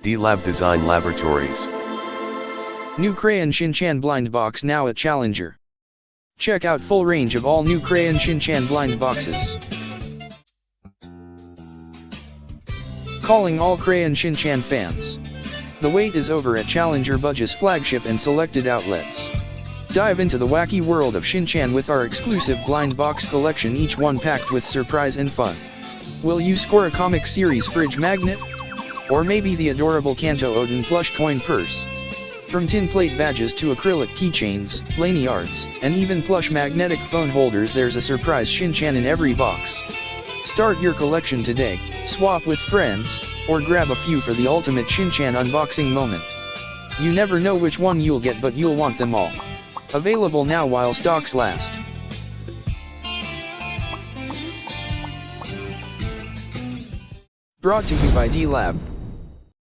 D.LAB Design Laboratories. New Crayon Shinchan blind box now at Challenger. Check out full range of all new Crayon Shinchan blind boxes. Calling all Crayon Shinchan fans. The wait is over at Challenger Bugis flagship and selected outlets. Dive into the wacky world of Shin-chan with our exclusive blind box collection, each one packed with surprise and fun. Will you score a comic series fridge magnet? Or maybe the adorable Kanto Odin plush coin purse? From tinplate badges to acrylic keychains, lanyards, and even plush magnetic phone holders, there's a surprise Shin-chan in every box. Start your collection today, swap with friends, or grab a few for the ultimate Shin-chan unboxing moment. You never know which one you'll get, but you'll want them all. Available now while stocks last. Brought to you by D.LAB.